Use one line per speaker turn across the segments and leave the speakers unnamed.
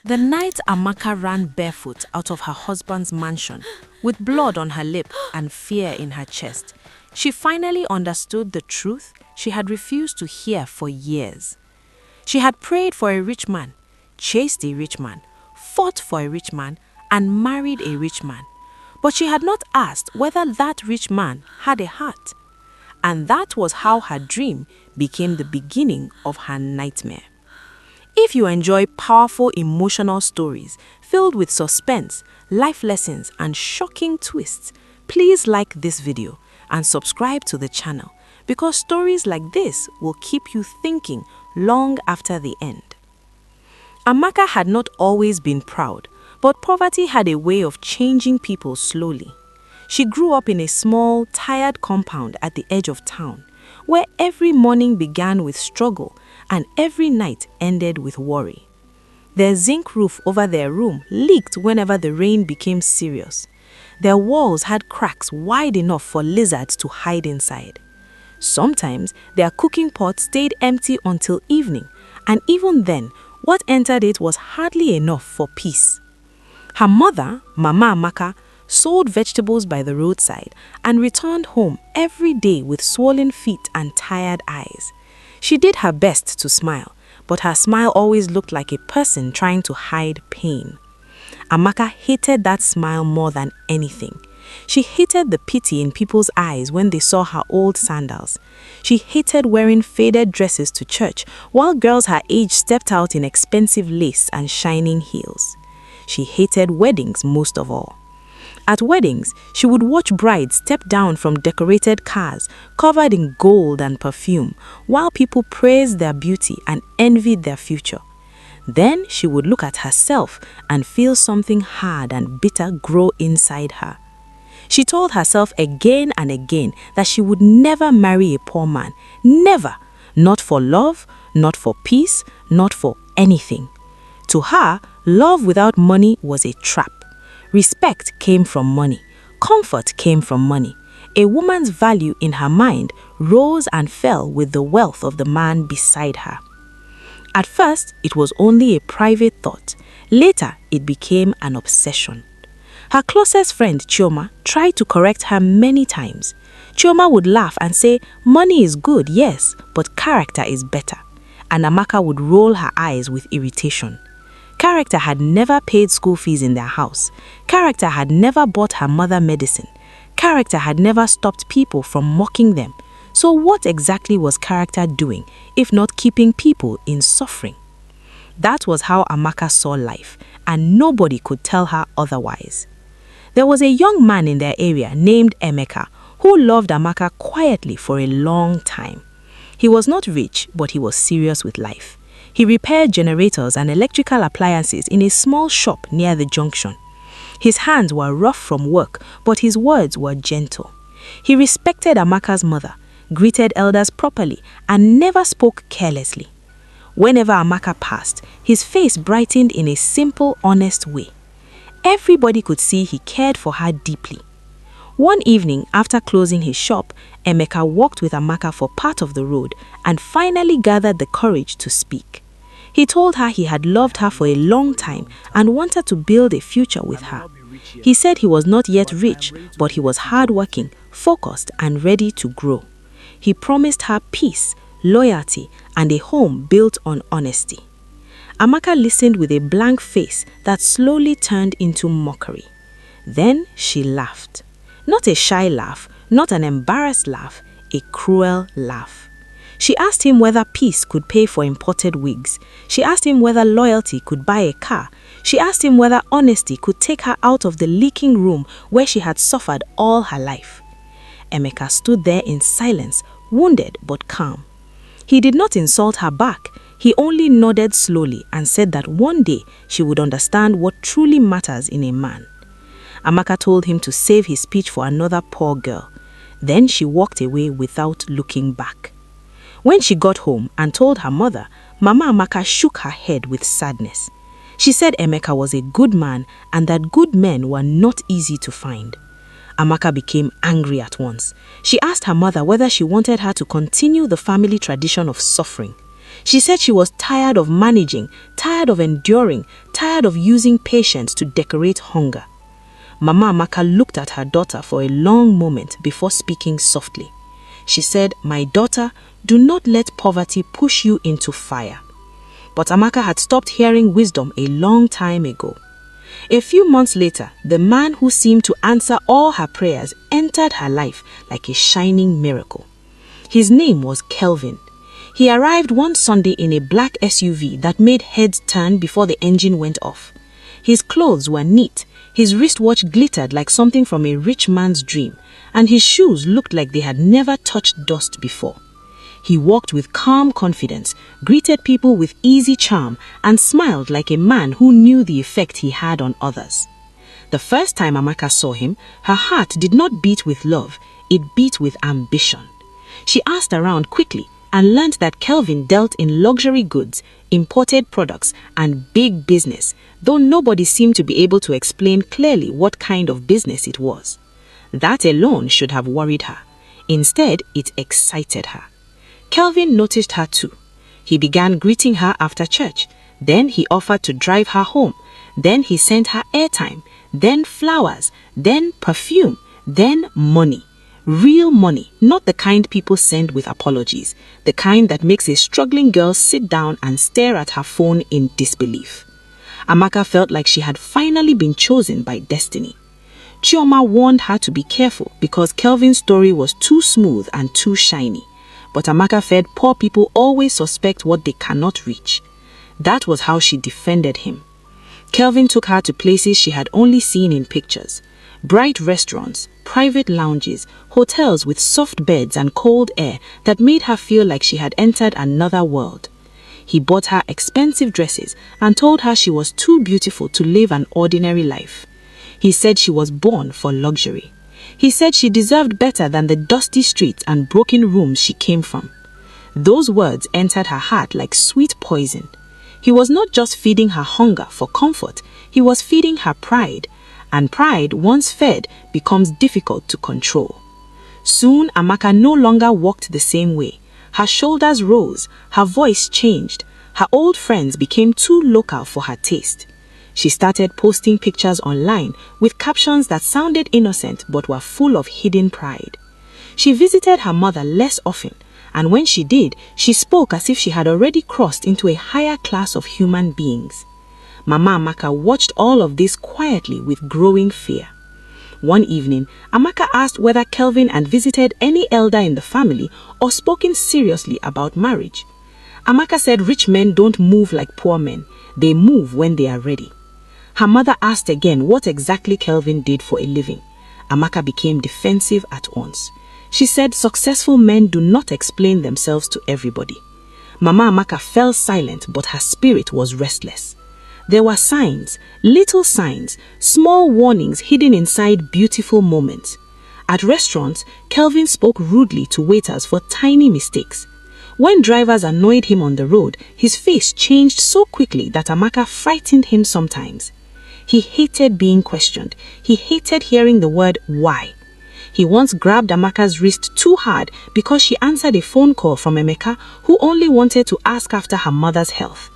The night Amaka ran barefoot out of her husband's mansion, with blood on her lip and fear in her chest, she finally understood the truth she had refused to hear for years. She had prayed for a rich man, chased a rich man, fought for a rich man, and married a rich man. But she had not asked whether that rich man had a heart. And that was how her dream became the beginning of her nightmare. If you enjoy powerful emotional stories filled with suspense, life lessons, and shocking twists, please like this video and subscribe to the channel, because stories like this will keep you thinking long after the end. Amaka had not always been proud, but poverty had a way of changing people slowly. She grew up in a small, tired compound at the edge of town, where every morning began with struggle and every night ended with worry. Their zinc roof over their room leaked whenever the rain became serious. Their walls had cracks wide enough for lizards to hide inside. Sometimes their cooking pot stayed empty until evening, and even then, what entered it was hardly enough for peace. Her mother, Mama Amaka, sold vegetables by the roadside and returned home every day with swollen feet and tired eyes. She did her best to smile, but her smile always looked like a person trying to hide pain. Amaka hated that smile more than anything. She hated the pity in people's eyes when they saw her old sandals. She hated wearing faded dresses to church while girls her age stepped out in expensive lace and shining heels. She hated weddings most of all. At weddings, she would watch brides step down from decorated cars covered in gold and perfume while people praised their beauty and envied their future. Then she would look at herself and feel something hard and bitter grow inside her. She told herself again and again that she would never marry a poor man. Never. Not for love, not for peace, not for anything. To her, love without money was a trap. Respect came from money. Comfort came from money. A woman's value in her mind rose and fell with the wealth of the man beside her. At first, it was only a private thought. Later, it became an obsession. Her closest friend, Chioma, tried to correct her many times. Chioma would laugh and say, "Money is good, yes, but character is better." And Amaka would roll her eyes with irritation. Character had never paid school fees in their house. Character had never bought her mother medicine. Character had never stopped people from mocking them. So what exactly was character doing, if not keeping people in suffering? That was how Amaka saw life, and nobody could tell her otherwise. There was a young man in their area named Amaka who loved Amaka quietly for a long time. He was not rich, but he was serious with life. He repaired generators and electrical appliances in a small shop near the junction. His hands were rough from work, but his words were gentle. He respected Amaka's mother, greeted elders properly, and never spoke carelessly. Whenever Amaka passed, his face brightened in a simple, honest way. Everybody could see he cared for her deeply. One evening, after closing his shop, Emeka walked with Amaka for part of the road and finally gathered the courage to speak. He told her he had loved her for a long time and wanted to build a future with her. He said he was not yet rich, but he was hardworking, focused, and ready to grow. He promised her peace, loyalty, and a home built on honesty. Amaka listened with a blank face that slowly turned into mockery. Then she laughed. Not a shy laugh, not an embarrassed laugh, a cruel laugh. She asked him whether peace could pay for imported wigs. She asked him whether loyalty could buy a car. She asked him whether honesty could take her out of the leaking room where she had suffered all her life. Emeka stood there in silence, wounded but calm. He did not insult her back. He only nodded slowly and said that one day she would understand what truly matters in a man. Amaka told him to save his speech for another poor girl. Then she walked away without looking back. When she got home and told her mother, Mama Amaka shook her head with sadness. She said Emeka was a good man and that good men were not easy to find. Amaka became angry at once. She asked her mother whether she wanted her to continue the family tradition of suffering. She said she was tired of managing, tired of enduring, tired of using patience to decorate hunger. Mama Amaka looked at her daughter for a long moment before speaking softly. She said, "My daughter, do not let poverty push you into fire." But Amaka had stopped hearing wisdom a long time ago. A few months later, the man who seemed to answer all her prayers entered her life like a shining miracle. His name was Kelvin. He arrived one Sunday in a black SUV that made heads turn before the engine went off. His clothes were neat, his wristwatch glittered like something from a rich man's dream, and his shoes looked like they had never touched dust before. He walked with calm confidence, greeted people with easy charm, and smiled like a man who knew the effect he had on others. The first time Amaka saw him, her heart did not beat with love, it beat with ambition. She asked around quickly and learned that Kelvin dealt in luxury goods, imported products, and big business, though nobody seemed to be able to explain clearly what kind of business it was. That alone should have worried her. Instead, it excited her. Kelvin noticed her too. He began greeting her after church. Then he offered to drive her home. Then he sent her airtime. Then flowers. Then perfume. Then money. Real money, not the kind people send with apologies. The kind that makes a struggling girl sit down and stare at her phone in disbelief. Amaka felt like she had finally been chosen by destiny. Chioma warned her to be careful because Kelvin's story was too smooth and too shiny. But Amaka fed poor people always suspect what they cannot reach. That was how she defended him. Kelvin took her to places she had only seen in pictures. Bright restaurants, private lounges, hotels with soft beds and cold air that made her feel like she had entered another world. He bought her expensive dresses and told her she was too beautiful to live an ordinary life. He said she was born for luxury. He said she deserved better than the dusty streets and broken rooms she came from. Those words entered her heart like sweet poison. He was not just feeding her hunger for comfort, he was feeding her pride. And pride, once fed, becomes difficult to control. Soon, Amaka no longer walked the same way. Her shoulders rose, her voice changed. Her old friends became too local for her taste. She started posting pictures online with captions that sounded innocent but were full of hidden pride. She visited her mother less often, and when she did, she spoke as if she had already crossed into a higher class of human beings. Mama Amaka watched all of this quietly with growing fear. One evening, Amaka asked whether Kelvin had visited any elder in the family or spoken seriously about marriage. Amaka said rich men don't move like poor men. They move when they are ready. Her mother asked again what exactly Kelvin did for a living. Amaka became defensive at once. She said successful men do not explain themselves to everybody. Mama Amaka fell silent, but her spirit was restless. There were signs, little signs, small warnings hidden inside beautiful moments. At restaurants, Kelvin spoke rudely to waiters for tiny mistakes. When drivers annoyed him on the road, his face changed so quickly that Amaka frightened him sometimes. He hated being questioned. He hated hearing the word why. He once grabbed Amaka's wrist too hard because she answered a phone call from Amaka, who only wanted to ask after her mother's health.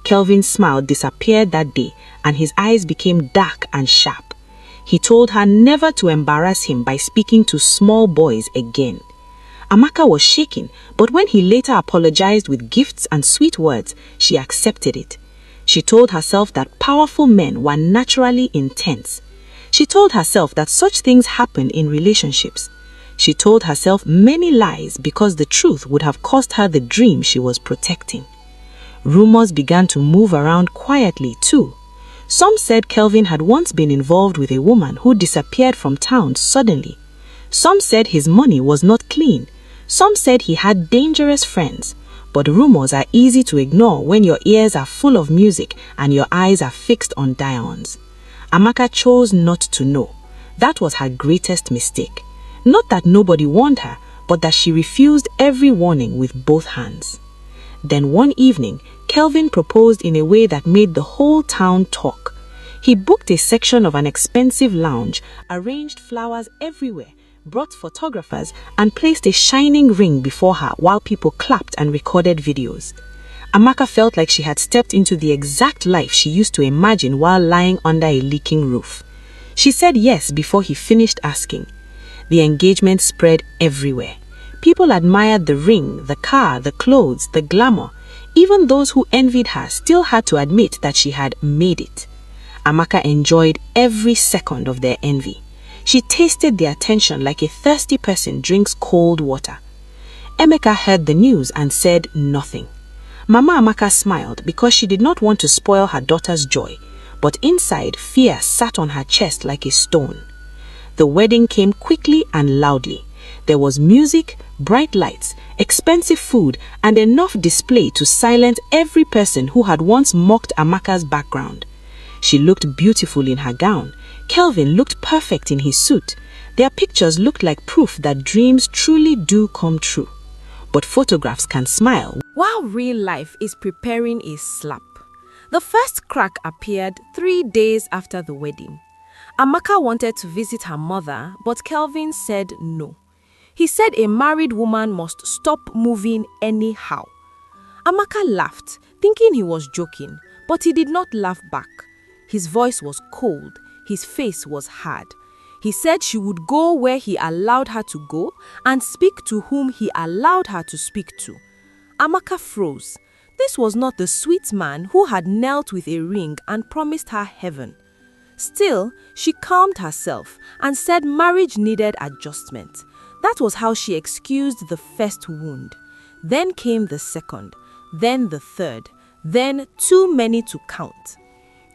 Kelvin's smile disappeared that day, and his eyes became dark and sharp. He told her never to embarrass him by speaking to small boys again. Amaka was shaken, but when he later apologized with gifts and sweet words, she accepted it. She told herself that powerful men were naturally intense. She told herself that such things happen in relationships. She told herself many lies because the truth would have cost her the dream she was protecting. Rumors began to move around quietly too. Some said Kelvin had once been involved with a woman who disappeared from town suddenly. Some said his money was not clean. Some said he had dangerous friends. But rumors are easy to ignore when your ears are full of music and your eyes are fixed on diamonds. Amaka chose not to know. That was her greatest mistake. Not that nobody warned her, but that she refused every warning with both hands. Then one evening, Kelvin proposed in a way that made the whole town talk. He booked a section of an expensive lounge, arranged flowers everywhere, brought photographers, and placed a shining ring before her while people clapped and recorded videos. Amaka felt like she had stepped into the exact life she used to imagine while lying under a leaking roof. She said yes before he finished asking. The engagement spread everywhere. People admired the ring, the car, the clothes, the glamour. Even those who envied her still had to admit that she had made it. Amaka enjoyed every second of their envy. She tasted the attention like a thirsty person drinks cold water. Emeka heard the news and said nothing. Mama Amaka smiled because she did not want to spoil her daughter's joy, but inside fear sat on her chest like a stone. The wedding came quickly and loudly. There was music, bright lights, expensive food, and enough display to silence every person who had once mocked Amaka's background. She looked beautiful in her gown. Kelvin looked perfect in his suit. Their pictures looked like proof that dreams truly do come true. But photographs can smile,
while real life is preparing a slap. The first crack appeared 3 days after the wedding. Amaka wanted to visit her mother, but Kelvin said no. He said a married woman must stop moving anyhow. Amaka laughed, thinking he was joking, but he did not laugh back. His voice was cold, his face was hard. He said she would go where he allowed her to go and speak to whom he allowed her to speak to. Amaka froze. This was not the sweet man who had knelt with a ring and promised her heaven. Still, she calmed herself and said marriage needed adjustment. That was how she excused the first wound. Then came the second, then the third, then too many to count.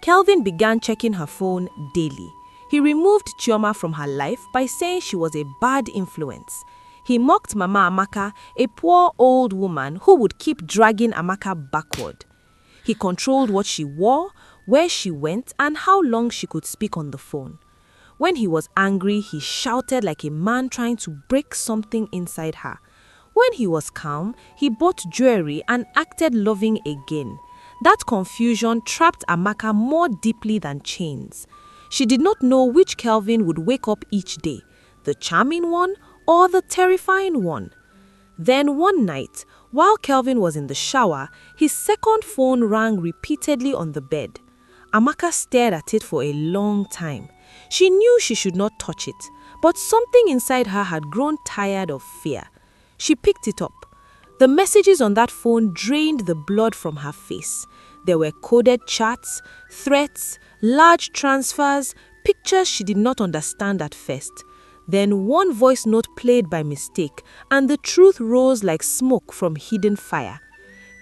Kelvin began checking her phone daily. He removed Chioma from her life by saying she was a bad influence. He mocked Mama Amaka, a poor old woman who would keep dragging Amaka backward. He controlled what she wore, where she went, and how long she could speak on the phone. When he was angry, he shouted like a man trying to break something inside her. When he was calm, he bought jewelry and acted loving again. That confusion trapped Amaka more deeply than chains. She did not know which Kelvin would wake up each day, the charming one or the terrifying one. Then one night, while Kelvin was in the shower, his second phone rang repeatedly on the bed. Amaka stared at it for a long time. She knew she should not touch it, but something inside her had grown tired of fear. She picked it up. The messages on that phone drained the blood from her face. There were coded chats, threats, large transfers, pictures she did not understand at first. Then one voice note played by mistake, and the truth rose like smoke from hidden fire.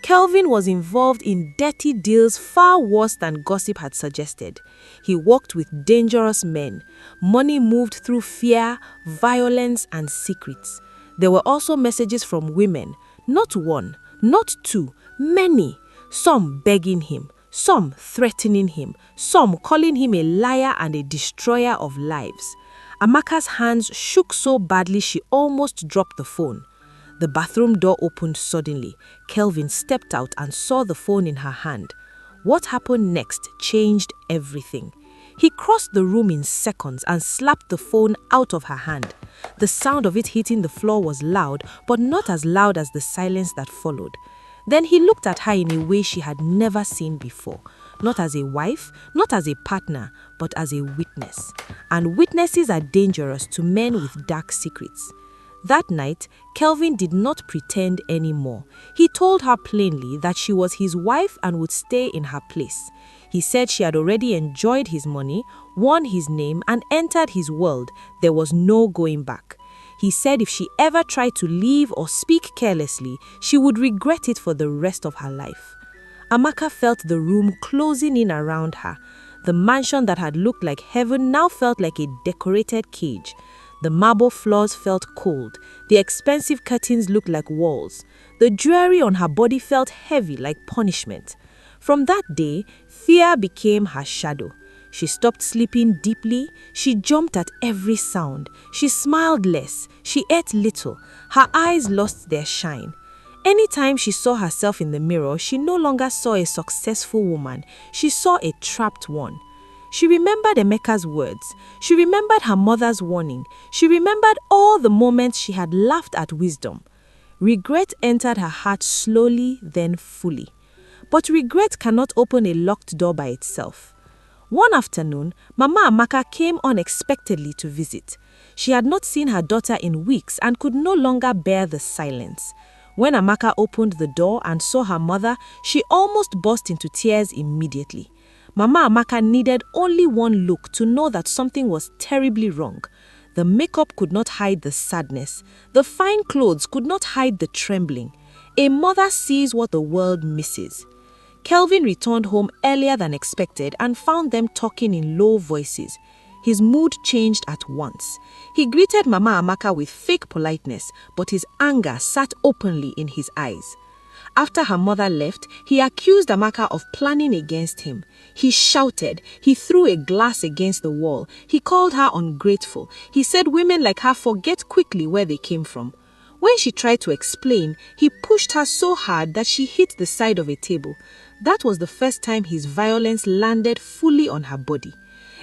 Kelvin was involved in dirty deals far worse than gossip had suggested. He worked with dangerous men. Money moved through fear, violence, and secrets. There were also messages from women, not one, not two, many. Some begging him, some threatening him, some calling him a liar and a destroyer of lives. Amaka's hands shook so badly she almost dropped the phone. The bathroom door opened suddenly. Kelvin stepped out and saw the phone in her hand. What happened next changed everything. He crossed the room in seconds and slapped the phone out of her hand. The sound of it hitting the floor was loud, but not as loud as the silence that followed. Then he looked at her in a way she had never seen before. Not as a wife, not as a partner, but as a witness. And witnesses are dangerous to men with dark secrets. That night, Kelvin did not pretend anymore. He told her plainly that she was his wife and would stay in her place. He said she had already enjoyed his money, won his name, and entered his world. There was no going back. He said if she ever tried to leave or speak carelessly, she would regret it for the rest of her life. Amaka felt the room closing in around her. The mansion that had looked like heaven now felt like a decorated cage. The marble floors felt cold. The expensive curtains looked like walls. The jewelry on her body felt heavy like punishment. From that day, fear became her shadow. She stopped sleeping deeply. She jumped at every sound. She smiled less. She ate little. Her eyes lost their shine. Anytime she saw herself in the mirror, she no longer saw a successful woman. She saw a trapped one. She remembered Emeka's words. She remembered her mother's warning. She remembered all the moments she had laughed at wisdom. Regret entered her heart slowly, then fully. But regret cannot open a locked door by itself. One afternoon, Mama Amaka came unexpectedly to visit. She had not seen her daughter in weeks and could no longer bear the silence. When Amaka opened the door and saw her mother, she almost burst into tears immediately. Mama Amaka needed only one look to know that something was terribly wrong. The makeup could not hide the sadness. The fine clothes could not hide the trembling. A mother sees what the world misses. Kelvin returned home earlier than expected and found them talking in low voices. His mood changed at once. He greeted Mama Amaka with fake politeness, but his anger sat openly in his eyes. After her mother left, he accused Amaka of planning against him. He shouted. He threw a glass against the wall. He called her ungrateful. He said women like her forget quickly where they came from. When she tried to explain, he pushed her so hard that she hit the side of a table. That was the first time his violence landed fully on her body.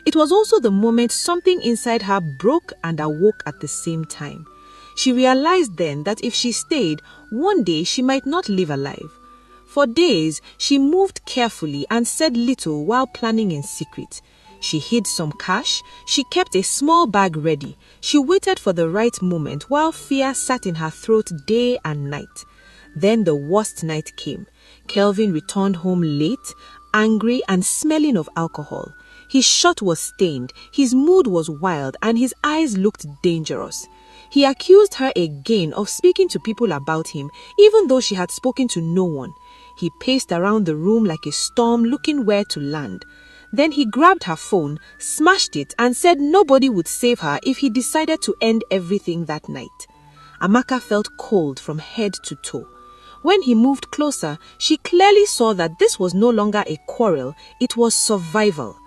It was also the moment something inside her broke and awoke at the same time. She realized then that if she stayed, one day she might not live alive. For days, she moved carefully and said little while planning in secret. She hid some cash. She kept a small bag ready. She waited for the right moment while fear sat in her throat day and night. Then the worst night came. Kelvin returned home late, angry and smelling of alcohol. His shirt was stained, his mood was wild, and his eyes looked dangerous. He accused her again of speaking to people about him, even though she had spoken to no one. He paced around the room like a storm looking where to land. Then he grabbed her phone, smashed it, and said nobody would save her if he decided to end everything that night. Amaka felt cold from head to toe. When he moved closer, she clearly saw that this was no longer a quarrel, it was survival.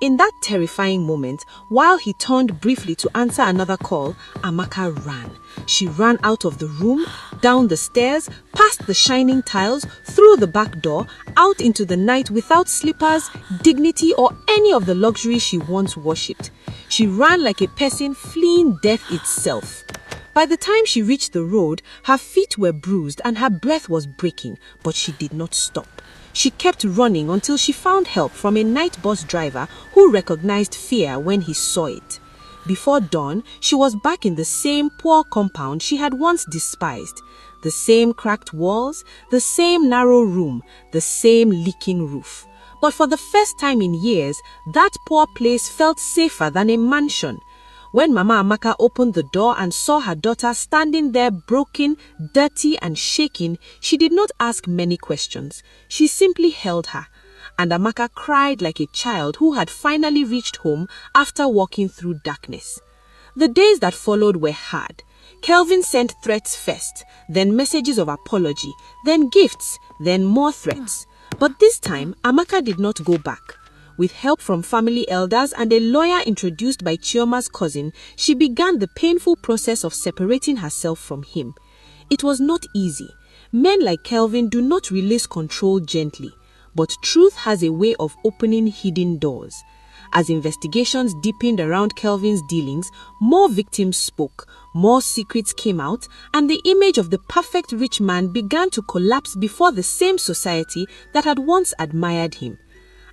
In that terrifying moment, while he turned briefly to answer another call, Amaka ran. She ran out of the room, down the stairs, past the shining tiles, through the back door, out into the night without slippers, dignity, or any of the luxury she once worshipped. She ran like a person fleeing death itself. By the time she reached the road, her feet were bruised and her breath was breaking, but she did not stop. She kept running until she found help from a night bus driver who recognized fear when he saw it. Before dawn, she was back in the same poor compound she had once despised. The same cracked walls, the same narrow room, the same leaking roof. But for the first time in years, that poor place felt safer than a mansion. When Mama Amaka opened the door and saw her daughter standing there broken, dirty and shaking, she did not ask many questions. She simply held her. And Amaka cried like a child who had finally reached home after walking through darkness. The days that followed were hard. Kelvin sent threats first, then messages of apology, then gifts, then more threats. But this time, Amaka did not go back. With help from family elders and a lawyer introduced by Chioma's cousin, she began the painful process of separating herself from him. It was not easy. Men like Kelvin do not release control gently, but truth has a way of opening hidden doors. As investigations deepened around Kelvin's dealings, more victims spoke, more secrets came out, and the image of the perfect rich man began to collapse before the same society that had once admired him.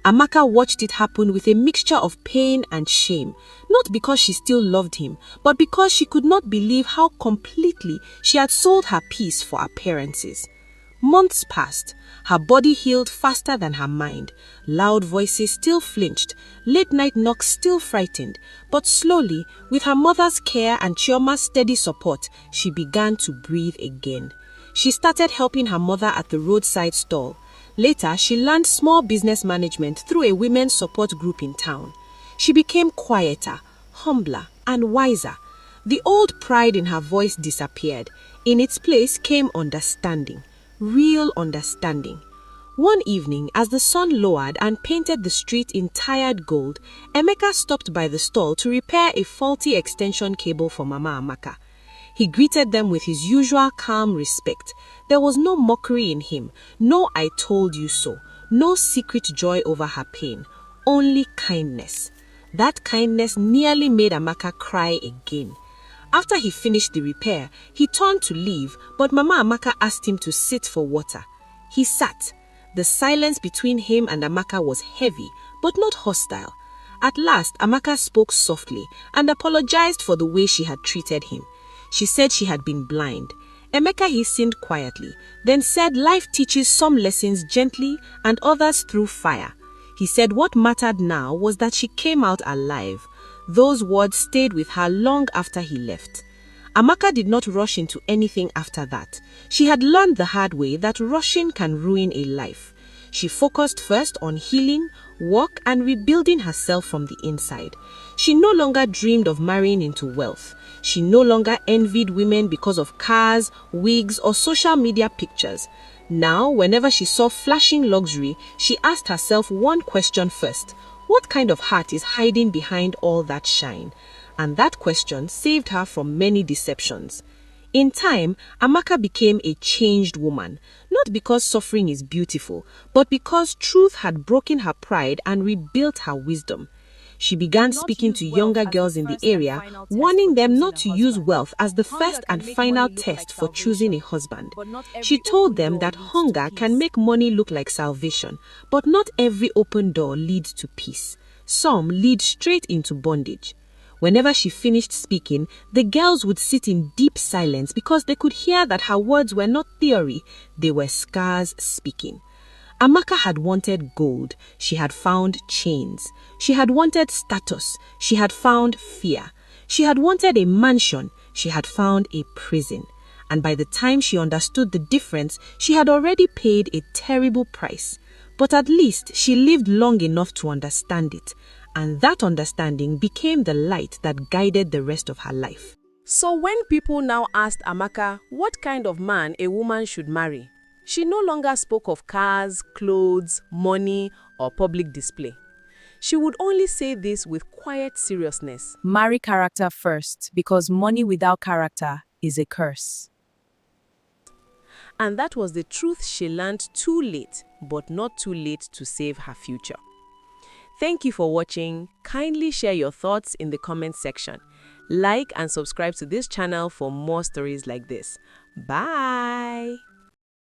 Amaka watched it happen with a mixture of pain and shame, not because she still loved him, but because she could not believe how completely she had sold her peace for appearances. Months passed. Her body healed faster than her mind. Loud voices still flinched, late-night knocks still frightened, but slowly, with her mother's care and Chioma's steady support, she began to breathe again. She started helping her mother at the roadside stall. Later, she learned small business management through a women's support group in town. She became quieter, humbler, and wiser. The old pride in her voice disappeared. In its place came understanding, real understanding. One evening, as the sun lowered and painted the street in tired gold, Emeka stopped by the stall to repair a faulty extension cable for Mama Amaka. He greeted them with his usual calm respect. There was no mockery in him, no "I told you so," no secret joy over her pain, only kindness. That kindness nearly made Amaka cry again. After he finished the repair, he turned to leave, but Mama Amaka asked him to sit for water. He sat. The silence between him and Amaka was heavy, but not hostile. At last, Amaka spoke softly and apologized for the way she had treated him. She said she had been blind. Emeka listened quietly, then said life teaches some lessons gently and others through fire. He said what mattered now was that she came out alive. Those words stayed with her long after he left. Amaka did not rush into anything after that. She had learned the hard way that rushing can ruin a life. She focused first on healing, work, and rebuilding herself from the inside. She no longer dreamed of marrying into wealth. She no longer envied women because of cars, wigs, or social media pictures. Now, whenever she saw flashing luxury, she asked herself one question first: what kind of heart is hiding behind all that shine? And that question saved her from many deceptions. In time, Amaka became a changed woman, not because suffering is beautiful, but because truth had broken her pride and rebuilt her wisdom. She began speaking to younger girls in the area, warning them not to use wealth as the first and final test for choosing a husband. She told them that hunger can make money look like salvation, but not every open door leads to peace. Some lead straight into bondage. Whenever she finished speaking, the girls would sit in deep silence because they could hear that her words were not theory, they were scars speaking. Amaka had wanted gold, she had found chains. She had wanted status, she had found fear. She had wanted a mansion, she had found a prison. And by the time she understood the difference, she had already paid a terrible price. But at least she lived long enough to understand it. And that understanding became the light that guided the rest of her life.
So when people now asked Amaka what kind of man a woman should marry, she no longer spoke of cars, clothes, money, or public display. She would only say this with quiet seriousness.
Marry character first, because money without character is a curse.
And that was the truth she learned too late, but not too late to save her future. Thank you for watching. Kindly share your thoughts in the comment section. Like and subscribe to this channel for more stories like this. Bye!